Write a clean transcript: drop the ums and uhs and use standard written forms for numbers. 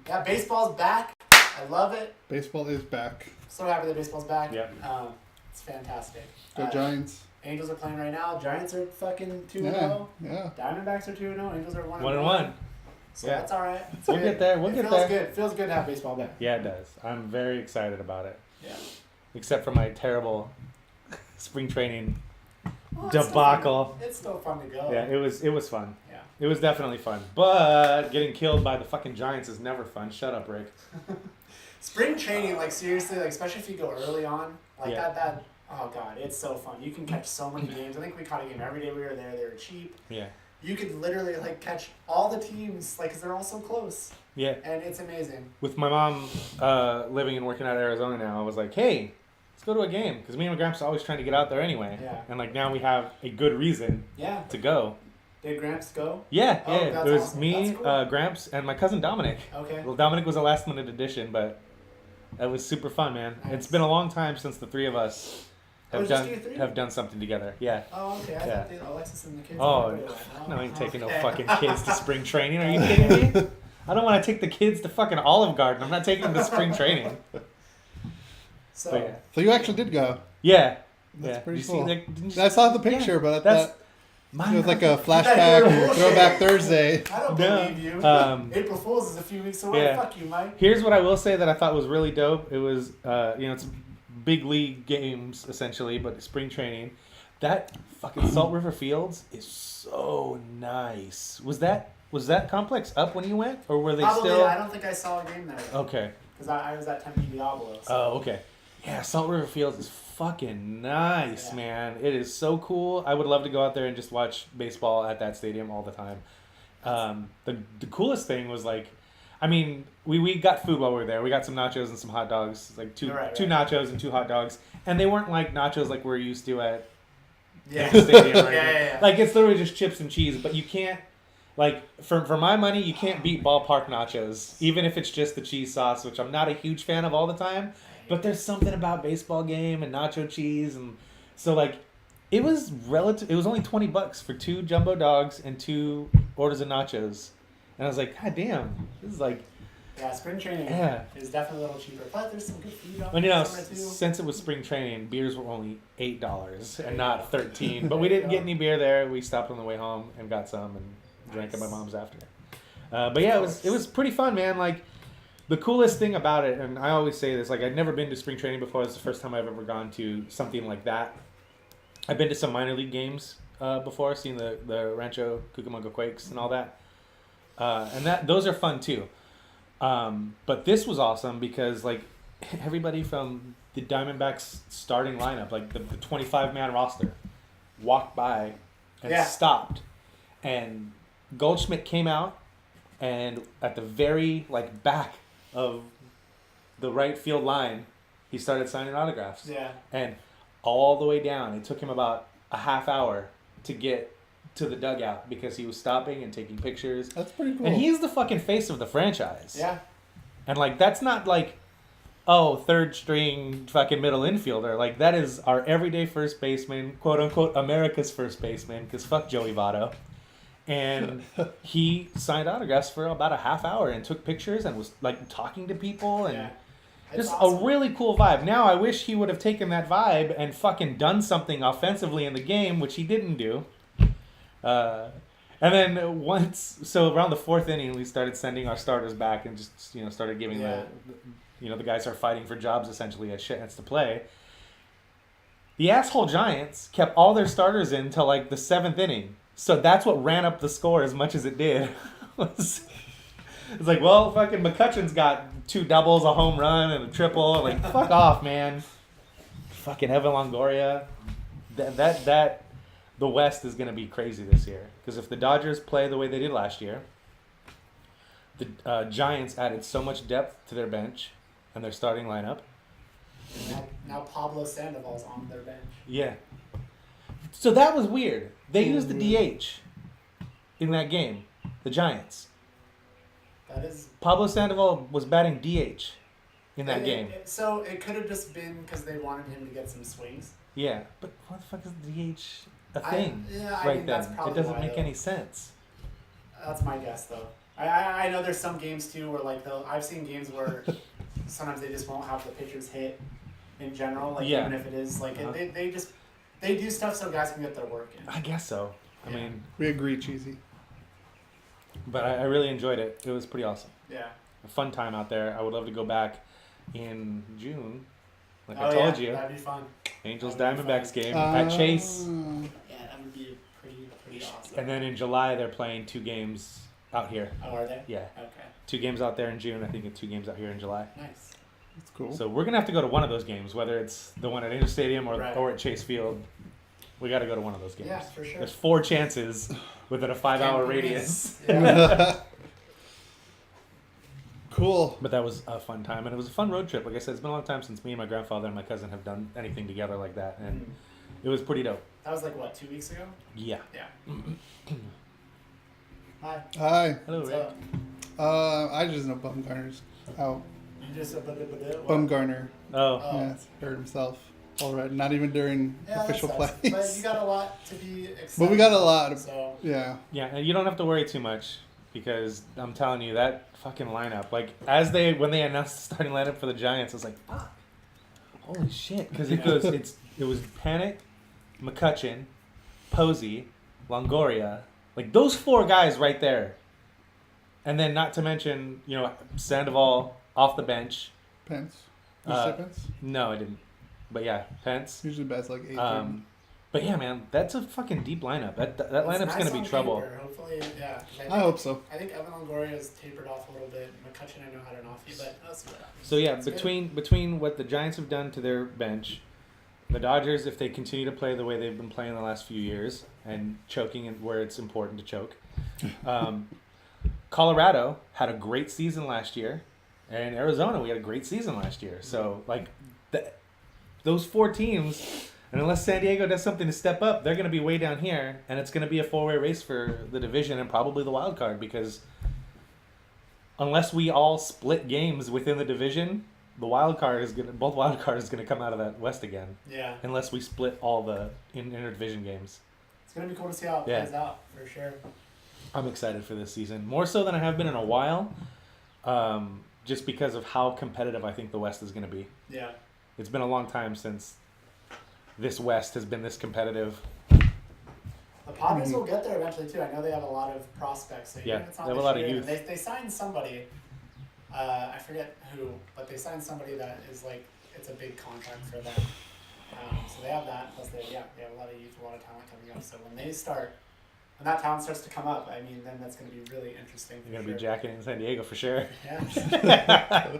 Yeah, baseball's back. I love it. Baseball is back. So happy that baseball's back. Yeah. It's fantastic. Go Giants. Angels are playing right now. Giants are fucking 2-0. Yeah. Diamondbacks are 2-0. Angels are 1-1. So that's all right. We'll get there. We'll get there. Good. Feels good to have baseball back. Yeah, it does. I'm very excited about it. Yeah. Except for my terrible spring training Well, debacle. It's still fun to go. Yeah, it was fun. Yeah. It was definitely fun. But getting killed by the fucking Giants is never fun. Shut up, Rick. Spring training, like seriously, like especially if you go early on, like Yeah. that. Oh god, it's so fun. You can catch so many games. I think we caught a game every day we were there. They were cheap. Yeah. You could literally like catch all the teams, like, cause they're all so close. Yeah. And it's amazing. With my mom living and working out of Arizona now, I was like, hey, let's go to a game. Because me and my grandpa's always trying to get out there anyway. Yeah. And like now we have a good reason Yeah. to go. Did Gramps go? Yeah, Oh, yeah. that's It was awesome. me, That's cool. Gramps, and my cousin Dominic. Okay. Well, Dominic was a last minute addition, but that was super fun, man. Nice. It's been a long time since the three of us Oh, just you three? have done something together. Yeah. Oh, okay. I Yeah. thought Alexis and the kids. Oh, were like, no, I ain't taking no okay. fucking kids to spring training. Are you kidding me? I don't want to take the kids to fucking Olive Garden. I'm not taking them to spring training. So, But yeah. So you actually did go. Yeah. That's yeah. pretty You see, cool. like, didn't you- I saw the picture, but I That's thought it was like a Yeah, flashback you're or bullshit. throwback Thursday. I don't No, believe you. April Fool's is a few weeks away. yeah. Fuck you, Mike. Here's what I will say that I thought was really dope. It was, it's big league games essentially, but spring training. That fucking Salt River Fields is so nice. Was that complex up when you went, or were they Probably, still? I don't think I saw a game there. Okay. Because I was at Tempe Diablo. So. Oh, okay. Yeah, Salt River Fields is fucking nice, Yeah. man. It is so cool. I would love to go out there and just watch baseball at that stadium all the time. The coolest thing was like, I mean, we got food while we were there. We got some nachos and some hot dogs, like two nachos and 2 hot dogs, and they weren't like nachos like we're used to at Yeah. the stadium. Right? Yeah. Like it's literally just chips and cheese, but you can't. Like, for my money, you can't beat ballpark nachos, even if it's just the cheese sauce, which I'm not a huge fan of all the time. But there's something about baseball game and nacho cheese, and so like, it was It was only $20 for 2 jumbo dogs and 2 orders of nachos, and I was like, God damn, this is like. Yeah, spring training is definitely a little cheaper. But there's some good food out And you know, summer too. since it was spring training, beers were only $8 and not $13. But we didn't get any beer there. We stopped on the way home and got some and drank at my mom's after. But yeah, it was pretty fun, man. Like, the coolest thing about it, and I always say this, like, I'd never been to spring training before. It's the first time I've ever gone to something like that. I've been to some minor league games before, seen the Rancho Cucamonga Quakes and all that. And those are fun too. But this was awesome because, like, everybody from the Diamondbacks starting lineup, like the 25-man roster, walked by and stopped. And Goldschmidt came out, and at the very, like, back of the right field line, he started signing autographs. Yeah. And all the way down, it took him about a half hour to get to the dugout because he was stopping and taking pictures. That's pretty cool. And he's the fucking face of the franchise. Yeah. And, like, that's not like, oh, third string fucking middle infielder. Like, that is our everyday first baseman, quote unquote, America's first baseman, because fuck Joey Votto. And he signed autographs for about a half hour and took pictures and was, like, talking to people and just awesome. a really cool vibe. Now, I wish he would have taken that vibe and fucking done something offensively in the game, which he didn't do. And then so around the 4th inning, we started sending our starters back and just, started giving the guys are fighting for jobs essentially a chance to play. The asshole Giants kept all their starters in till like the 7th inning. So that's what ran up the score as much as it did. It's like, well, fucking McCutcheon's got 2 doubles, a home run, and a triple. Like, fuck off, man. Fucking Evan Longoria. That the West is going to be crazy this year. Because if the Dodgers play the way they did last year, the Giants added so much depth to their bench and their starting lineup. Now Pablo Sandoval's on their bench. Yeah. So that was weird. They used the DH in that game, the Giants. That is. Pablo Sandoval was batting DH in that game. So it could have just been because they wanted him to get some swings. Yeah, but what the fuck is DH a thing I right mean, then? that's probably It doesn't why, make though. any sense. That's my guess, though. I know there's some games too where like I've seen games where sometimes they just won't have the pitchers hit in general, like even if it is like they do stuff so guys can get their work in. I guess so. I mean, We agree, Cheesy. but I really enjoyed it. It was pretty awesome. Yeah. A fun time out there. I would love to go back in June. Like Oh, I told yeah, you, that'd be fun. Angels That'd be Diamondbacks fun. game at Chase. Yeah, that would be pretty awesome. And then in July they're playing 2 games out here. Oh, are they? Yeah, Okay. 2 games out there in June. I think it's 2 games out here in July. Nice. That's cool. So we're gonna have to go to one of those games, whether it's the one at Angel Stadium or Right. or at Chase Field. We got to go to one of those games. Yeah, for sure. There's 4 chances within a 5-hour Can't be radius. missed. Yeah. Cool. But that was a fun time, and it was a fun road trip. Like I said, it's been a long time since me and my grandfather and my cousin have done anything together like that, and it was pretty dope. That was like what, 2 weeks ago? Yeah. Yeah. Hi. Hi. Hello, What's Rick. up? I just know Bumgarner's out. You just what? Bumgarner. Oh, Yeah, hurt himself already. Not even during Yeah, official that sucks. plays. But you got a lot to be excited. But we got a lot of- So Yeah. yeah, and you don't have to worry too much because I'm telling you that fucking lineup. Like when they announced the starting lineup for the Giants, I was like, fuck, holy shit, because it was Panic, McCutcheon, Posey, Longoria, like those 4 guys right there, and then not to mention Sandoval off the bench. Pence. Did you say Pence? No, I didn't, but yeah, Pence. Usually bats like 8. But yeah, man, that's a fucking deep lineup. That it's lineup's nice gonna be on trouble. paper. Hopefully, yeah. 'Cause I hope so. I think Evan Longoria has tapered off a little bit. McCutcheon, I know had an offie, but that's what happens. So yeah, It's good. between what the Giants have done to their bench, the Dodgers, if they continue to play the way they've been playing the last few years and choking where it's important to choke, Colorado had a great season last year, and Arizona we had a great season last year. So like those 4 teams, and unless San Diego does something to step up, they're going to be way down here, and it's going to be a 4-way race for the division and probably the wild card because unless we all split games within the division, both wild cards is gonna come out of that West again. Yeah. Unless we split all the interdivision games. It's going to be cool to see how it plays out, for sure. I'm excited for this season, more so than I have been in a while, just because of how competitive I think the West is going to be. Yeah. It's been a long time since this West has been this competitive. The Padres will get there eventually, too. I know they have a lot of prospects. So Yeah, it's not they have a this lot of year. youth. They signed somebody, I forget who, but they signed somebody that is like, it's a big contract for them. So they have that, plus they have a lot of youth, a lot of talent coming up. So when that talent starts to come up, I mean, then that's going to be really interesting. You're going to be jacking in San Diego for sure. Yeah.